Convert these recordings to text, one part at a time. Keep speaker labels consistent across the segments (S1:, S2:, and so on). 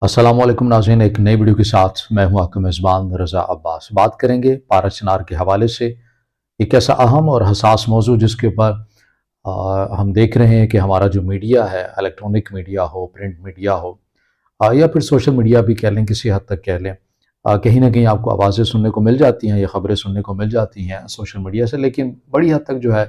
S1: अस्सलाम वालेकुम नाज़रीन, एक नई वीडियो के साथ मैं हूं आपका मेज़बान रज़ा अब्बास। बात करेंगे पारा चिनार के हवाले से एक ऐसा अहम और हसास मौजू जिसके ऊपर हम देख रहे हैं कि हमारा जो मीडिया है, इलेक्ट्रॉनिक मीडिया हो, प्रिंट मीडिया हो या फिर सोशल मीडिया भी कह लें, किसी हद तक कह लें, कहीं ना कहीं आपको आवाज़ें सुनने को मिल जाती हैं या ख़बरें सुनने को मिल जाती हैं सोशल मीडिया से, लेकिन बड़ी हद तक जो है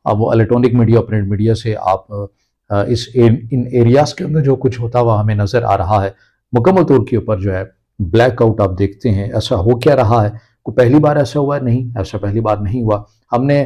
S1: वो इलेक्ट्रॉनिक मीडिया और प्रिंट मीडिया से आप इन एरियाज़ के अंदर जो कुछ होता हुआ हमें नज़र आ रहा है, मुकम्मल तौर के ऊपर जो है ब्लैक आउट आप देखते हैं। ऐसा हो क्या रहा है? कोई पहली बार ऐसा हुआ है? नहीं, ऐसा पहली बार नहीं हुआ। हमने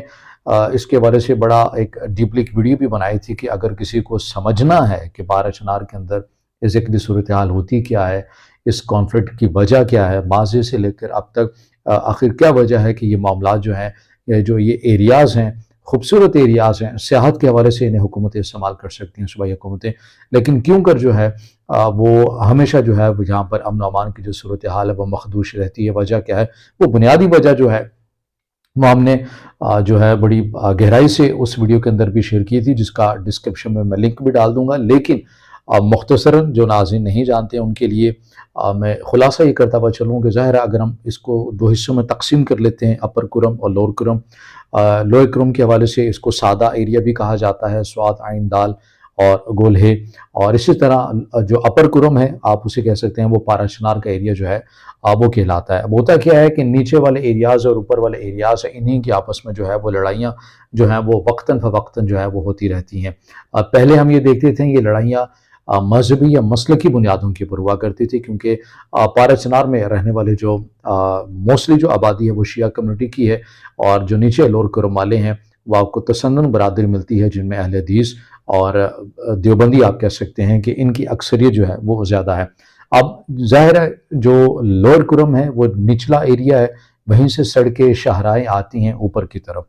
S1: इसके बारे से बड़ा एक डीपली एक वीडियो भी बनाई थी कि अगर किसी को समझना है कि बारह चिनार के अंदर एग्जैक्टली सूरत हाल होती क्या है, इस कॉन्फ्लिक्ट की वजह क्या है, माजी से लेकर अब तक आखिर क्या वजह है कि ये मामला जो हैं, जो ये एरियाज़ हैं, खूबसूरत एरियाज़ हैं, सियाहत के हवाले से इन्हें हुकूमतें इस्तेमाल कर सकती हैं, सूबाई हुकूमतें, लेकिन क्यों कर जो है वो हमेशा जो है यहाँ पर अमन और अमान की जो सूरत हाल है वो मखदूश रहती है। वजह क्या है? वो बुनियादी वजह जो है वो हमने जो है बड़ी गहराई से उस वीडियो के अंदर भी शेयर की थी, जिसका डिस्क्रिप्शन में मैं लिंक भी डाल दूंगा। लेकिन मुख्तसरन जो नाज़रीन नहीं जानते उनके लिए मैं खुलासा ये करता हुआ चलूँ कि ज़ाहिर है अगर हम इसको दो हिस्सों में तकसीम कर लेते हैं, अपर कुरम और लोअर कुरम। लोअर कुरम के हवाले से इसको सादा एरिया भी कहा जाता है, स्वात, आइन, दाल और गोलहे। और इसी तरह जो अपर कुरम है आप उसे कह सकते हैं, वो पारा चिनार का एरिया जो है वो कहलाता है। अब होता क्या है कि नीचे वाले एरियाज़ और ऊपर वाले एरियाज़ हैं, इन्हीं की आपस में जो है वो लड़ाइयाँ जो हैं वो वक्तन फ़वक्तन जो है वो होती रहती हैं। पहले हम ये देखते थे ये लड़ाइयाँ मजहबी या मसलकी बुनियादों के ऊपर हुआ करती थी, क्योंकि पारा चिनार में रहने वाले जो मोस्टली जो आबादी है वो शिया कम्युनिटी की है, और जो नीचे लोअर कुरम वाले हैं वो आपको तसन्नुन बरादरी मिलती है, जिनमें अहले हदीस और देवबंदी आप कह सकते हैं कि इनकी अक्सरियत जो है वो ज़्यादा है। अब ज़ाहिर है जो लोअर कुरम है वो निचला एरिया है, वहीं से सड़कें शाहराएँ आती हैं ऊपर की तरफ।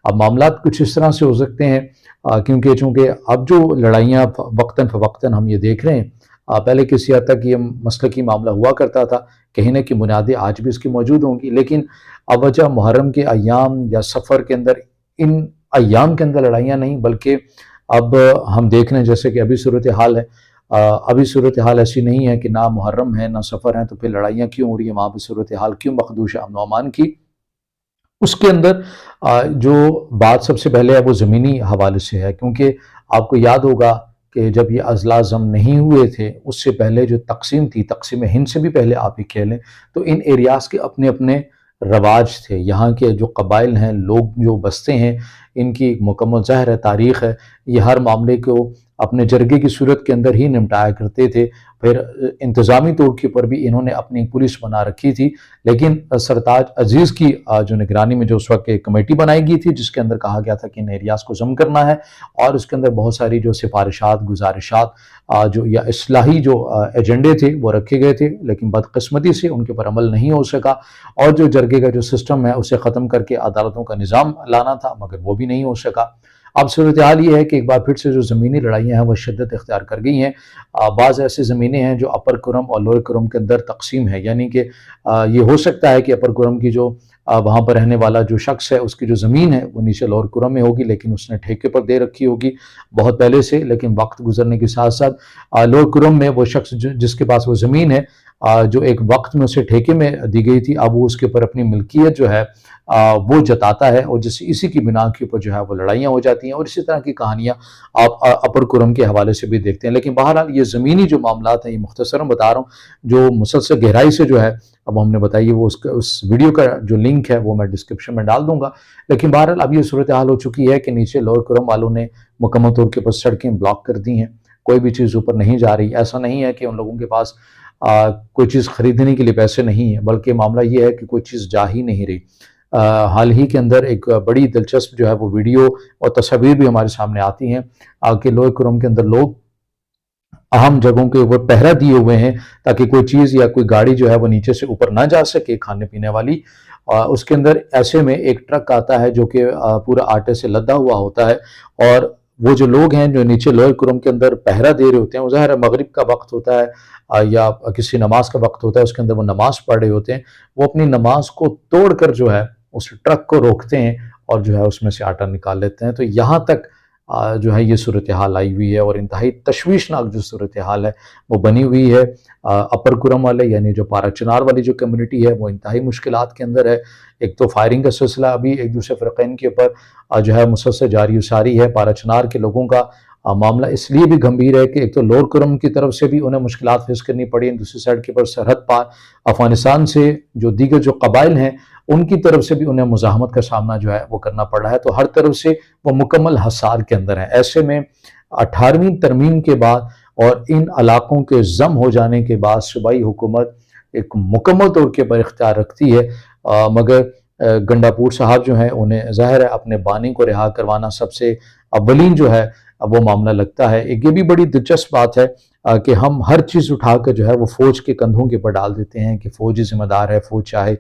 S1: अब मामलात कुछ इस तरह से हो सकते हैं क्योंकि चूँकि अब जो लड़ाइयाँ वक्तन फ़वक्तन हम ये देख रहे हैं, पहले किसी हद तक ये मसलकी मामला हुआ करता था, कहीं न कहीं बुनियादें आज भी इसकी मौजूद होंगी, लेकिन अब वजह मुहर्रम के अय्याम या सफ़र के अंदर, इन अय्याम के अंदर लड़ाइयाँ नहीं, बल्कि अब हम देख रहे हैं जैसे कि अभी सूरत हाल है, अभी सूरत हाल ऐसी नहीं है कि ना मुहर्रम है ना सफ़र है, तो फिर लड़ाइयाँ क्यों हो रही है, वहाँ पर सूरत हाल क्यों मखदूश है अमन व अमान की। उसके अंदर जो बात सबसे पहले है वो ज़मीनी हवाले से है, क्योंकि आपको याद होगा कि जब ये अज़ला ज़म नहीं हुए थे, उससे पहले जो तक़सीम थी, तक़सीम हिंद से भी पहले आप ये कह लें, तो इन एरियाज़ के अपने अपने रवाज थे। यहाँ के जो कबाइल हैं, लोग जो बसते हैं, इनकी एक मुकम्मल ज़ाहिर है तारीख़ है। ये हर मामले को अपने जरगे की सूरत के अंदर ही निपटाया करते थे। फिर इंतज़ामी तौर के ऊपर भी इन्होंने अपनी पुलिस बना रखी थी, लेकिन सरताज अजीज़ की जो निगरानी में जो उस वक्त एक कमेटी बनाई गई थी, जिसके अंदर कहा गया था कि इन एरियाज़ को ज़म करना है, और उसके अंदर बहुत सारी जो सिफारिशात, गुजारिशात जो या इस्लाही जो एजेंडे थे वो रखे गए थे, लेकिन बदकिस्मती से उनके ऊपर अमल नहीं हो सका। और जो जरगे का जो सिस्टम है उसे ख़त्म करके अदालतों का निज़ाम लाना था, मगर वो भी नहीं हो सका। अब सूरत हाल ये है कि एक बार फिर से जो ज़मीनी लड़ाइयाँ हैं वो शिद्दत इख्तियार कर गई हैं। बाज़ ऐसी ज़मीनें हैं जो अपर कुरम और लोअर कुरम के अंदर तकसीम है, यानी कि ये हो सकता है कि अपर कुरम की जो वहाँ पर रहने वाला जो शख्स है उसकी जो ज़मीन है वो नीचे लोअर कुरम में होगी, लेकिन उसने ठेके पर दे रखी होगी बहुत पहले से, लेकिन वक्त गुजरने के साथ साथ लोअर कुरम में वो शख्स जिसके पास वो ज़मीन है, जो एक वक्त में उसे ठेके में दी गई थी, अब वो उसके ऊपर अपनी मिल्कियत जो है वो जताता है, और जिस इसी की बिना के ऊपर जो है वो लड़ाइयाँ हो जाती हैं। और इसी तरह की कहानियाँ आप अपर कुरम के हवाले से भी देखते हैं। लेकिन बहरहाल ये ज़मीनी जो मामलात हैं, ये मुख्तसरन बता रहा हूँ, जो मुसलसल गहराई से जो है अब हमने बताई, वो उसका उस वीडियो का जो लिंक है वो मैं डिस्क्रिप्शन में डाल दूंगा। लेकिन बहरहाल अब ये सूरत हाल हो चुकी है कि नीचे लोअर कुरम वालों ने मुकम्मल तौर के ऊपर सड़कें ब्लॉक कर दी हैं, कोई भी चीज़ ऊपर नहीं जा रही। ऐसा नहीं है कि उन लोगों के पास कोई चीज़ खरीदने के लिए पैसे नहीं है, बल्कि मामला ये है कि कोई चीज़ जा ही नहीं रही। हाल ही के अंदर एक बड़ी दिलचस्प जो है वो वीडियो और तस्वीर भी हमारे सामने आती हैं कि लोअर कुरम के अंदर लोग अहम जगहों के ऊपर पहरा दिए हुए हैं, ताकि कोई चीज़ या कोई गाड़ी जो है वो नीचे से ऊपर ना जा सके खाने पीने वाली। उसके अंदर ऐसे में एक ट्रक आता है जो कि पूरा आटे से लदा हुआ होता है, और वो जो लोग हैं जो नीचे लोअर कुरम के अंदर पहरा दे रहे होते हैं, वो ज़ाहिर है मगरिब का वक्त होता है या किसी नमाज का वक्त होता है, उसके अंदर वो नमाज पढ़ रहे होते हैं, वो अपनी नमाज को तोड़ कर जो है उस ट्रक को रोकते हैं और जो है उसमें से आटा निकाल लेते हैं। तो यहाँ तक جو ہے یہ صورتحال آئی ہوئی ہے، اور انتہائی تشویشناک جو صورتحال ہے وہ بنی ہوئی ہے۔ اپر کرم والے یعنی جو پارا چنار والی جو کمیونٹی ہے وہ انتہائی مشکلات کے اندر ہے۔ ایک تو فائرنگ کا سلسلہ ابھی ایک دوسرے فرقین کے اوپر جو ہے مسلسل جاری و ساری ہے۔ پارا چنار کے لوگوں کا معاملہ اس لیے بھی گھمبیر ہے کہ ایک تو لور کرم کی طرف سے بھی انہیں مشکلات فیس کرنی پڑی، دوسری سائڈ کے پر سرحد پار افغانستان سے جو دیگر جو قبائل ہیں ان کی طرف سے بھی انہیں مزاحمت کا سامنا جو ہے وہ کرنا پڑ رہا ہے، تو ہر طرف سے وہ مکمل حصار کے اندر ہے۔ ایسے میں 18ویں ترمیم کے بعد اور ان علاقوں کے ضم ہو جانے کے بعد صوبائی حکومت ایک مکمل طور کے پر اختیار رکھتی ہے، مگر گنڈاپور صاحب جو ہیں انہیں ظاہر ہے اپنے بانی کو رہا کروانا سب سے اولین جو ہے وہ معاملہ لگتا ہے۔ ایک یہ بھی بڑی دلچسپ بات ہے کہ ہم ہر چیز اٹھا کر جو ہے وہ فوج کے کندھوں کے اوپر ڈال دیتے ہیں کہ فوج ہی ذمہ دار ہے، فوج چاہے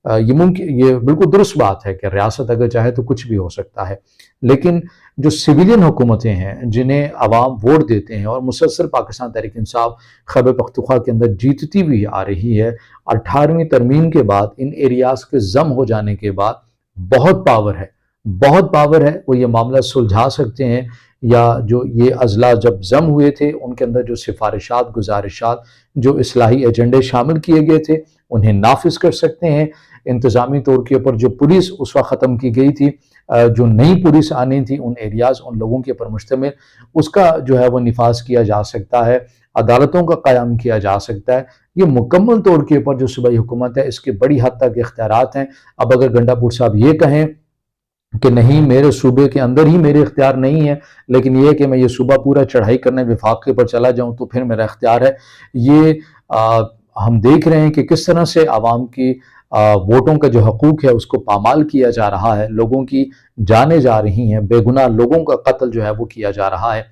S1: یہ بالکل درست بات ہے کہ ریاست اگر چاہے تو کچھ بھی ہو سکتا ہے، لیکن جو سویلین حکومتیں ہیں جنہیں عوام ووٹ دیتے ہیں اور مسلسل پاکستان تحریک انصاف خیبر پختونخوا کے اندر جیتتی بھی آ رہی ہے، 18ویں ترمیم کے بعد ان ایریاز کے ضم ہو جانے کے بعد بہت پاور ہے، بہت پاور ہے، وہ یہ معاملہ سلجھا سکتے ہیں، یا جو یہ اضلاع جب ضم ہوئے تھے ان کے اندر جو سفارشات گزارشات جو اصلاحی ایجنڈے شامل کیے گئے تھے انہیں نافذ کر سکتے ہیں۔ انتظامی طور کے اوپر جو پولیس اس وقت ختم کی گئی تھی، جو نئی پولیس آنی تھی ان ایریاز ان لوگوں کے اوپر مشتمل، اس کا جو ہے وہ نفاذ کیا جا سکتا ہے، عدالتوں کا قیام کیا جا سکتا ہے۔ یہ مکمل طور کے اوپر جو صوبائی حکومت ہے اس کے بڑی حد تک اختیارات ہیں۔ اب اگر گنڈاپور صاحب یہ کہیں کہ نہیں میرے صوبے کے اندر ہی میرے اختیار نہیں ہے، لیکن یہ کہ میں یہ صوبہ پورا چڑھائی کرنے وفاق کے پر چلا جاؤں تو پھر میرا اختیار ہے، یہ ہم دیکھ رہے ہیں کہ کس طرح سے عوام کی ووٹوں کا جو حقوق ہے اس کو پامال کیا جا رہا ہے، لوگوں کی جانیں جا رہی ہیں، بے گناہ لوگوں کا قتل جو ہے وہ کیا جا رہا ہے،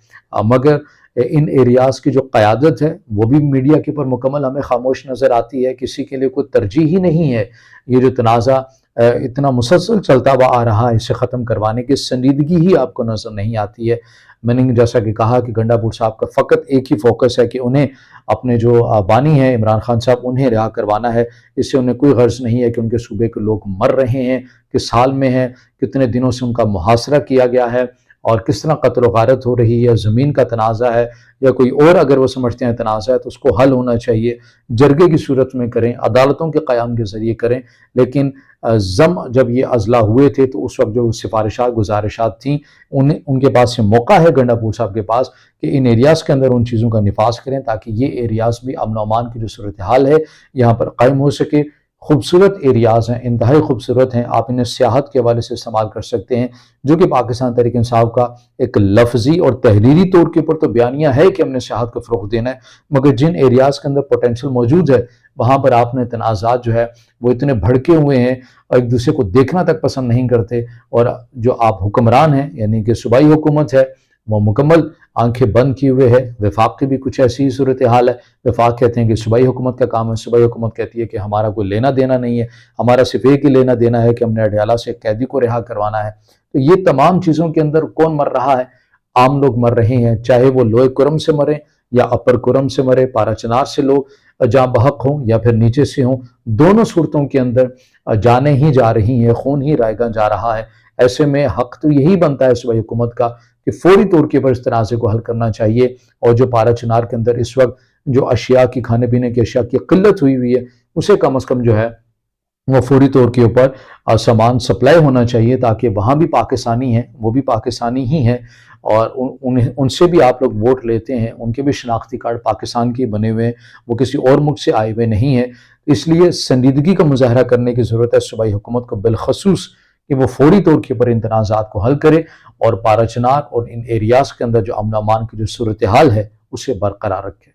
S1: مگر ان ایریاز کی جو قیادت ہے وہ بھی میڈیا کے پر مکمل ہمیں خاموش نظر آتی ہے، کسی کے لیے کوئی ترجیح ہی نہیں ہے۔ یہ جو تنازع اتنا مسلسل چلتا ہوا آ رہا ہے، اسے ختم کروانے کی سنجیدگی ہی آپ کو نظر نہیں آتی ہے۔ میں نے جیسا کہ کہا کہ گنڈاپور صاحب کا فقط ایک ہی فوکس ہے کہ انہیں اپنے جو بانی ہیں عمران خان صاحب انہیں رہا کروانا ہے، اس سے انہیں کوئی غرض نہیں ہے کہ ان کے صوبے کے لوگ مر رہے ہیں، کس حال میں ہیں، کتنے دنوں سے ان کا محاصرہ کیا گیا ہے اور کس طرح قتل و غارت ہو رہی ہے، زمین کا تنازع ہے یا کوئی اور اگر وہ سمجھتے ہیں تنازع ہے تو اس کو حل ہونا چاہیے، جرگے کی صورت میں کریں، عدالتوں کے قیام کے ذریعے کریں، لیکن جب یہ اضلاع ہوئے تھے تو اس وقت جو سفارشات گزارشات تھیں ان کے پاس سے موقع ہے گنڈاپور صاحب کے پاس کہ ان ایریاز کے اندر ان چیزوں کا نفاذ کریں تاکہ یہ ایریاز بھی امن و امان کی جو صورتحال ہے یہاں پر قائم ہو سکے۔ خوبصورت ایریاز ہیں، انتہائی خوبصورت ہیں، آپ انہیں سیاحت کے حوالے سے استعمال کر سکتے ہیں، جو کہ پاکستان تحریک انصاف کا ایک لفظی اور تحریری طور کے اوپر تو بیانیہ ہے کہ ہم نے سیاحت کو فروغ دینا ہے، مگر جن ایریاز کے اندر پوٹینشل موجود ہے وہاں پر آپ نے تنازعات جو ہے وہ اتنے بھڑکے ہوئے ہیں اور ایک دوسرے کو دیکھنا تک پسند نہیں کرتے، اور جو آپ حکمران ہیں یعنی کہ صوبائی حکومت ہے وہ مکمل آنکھیں بند کیے ہوئے ہے۔ وفاق کی بھی کچھ ایسی صورتحال ہے، وفاق کہتے ہیں کہ صوبائی حکومت کا کام ہے، صوبائی حکومت کہتی ہے کہ ہمارا کوئی لینا دینا نہیں ہے، ہمارا صرف ایک ہی لینا دینا ہے کہ ہم نے اڈیالہ سے قیدی کو رہا کروانا ہے۔ تو یہ تمام چیزوں کے اندر کون مر رہا ہے؟ عام لوگ مر رہے ہیں، چاہے وہ لوئے کرم سے مریں یا اپر کرم سے مرے، پارا چنار سے لوگ جاں بحق ہوں یا پھر نیچے سے ہوں، دونوں صورتوں کے اندر جانیں ہی جا رہی ہیں، خون ہی رائیگاں جا رہا ہے۔ ایسے میں حق تو یہی بنتا ہے صوبائی حکومت کا کہ فوری طور کے پر اس تنازع کو حل کرنا چاہیے، اور جو پارا چنار کے اندر اس وقت جو اشیاء کی کھانے پینے کی اشیاء کی قلت ہوئی ہے اسے کم از کم جو ہے وہ فوری طور کے اوپر سامان سپلائی ہونا چاہیے تاکہ وہاں بھی پاکستانی ہیں، وہ بھی پاکستانی ہی ہیں، اور ان سے بھی آپ لوگ ووٹ لیتے ہیں، ان کے بھی شناختی کارڈ پاکستان کے بنے ہوئے ہیں، وہ کسی اور ملک سے آئے ہوئے نہیں ہیں۔ اس لیے سنجیدگی کا مظاہرہ کرنے کی ضرورت ہے صوبائی حکومت کو بالخصوص کہ وہ فوری طور کے اوپر ان تنازعات کو حل کرے اور پارا چنار اور ان ایریاز کے اندر جو امن و امان کی جو صورتحال ہے اسے برقرار رکھے۔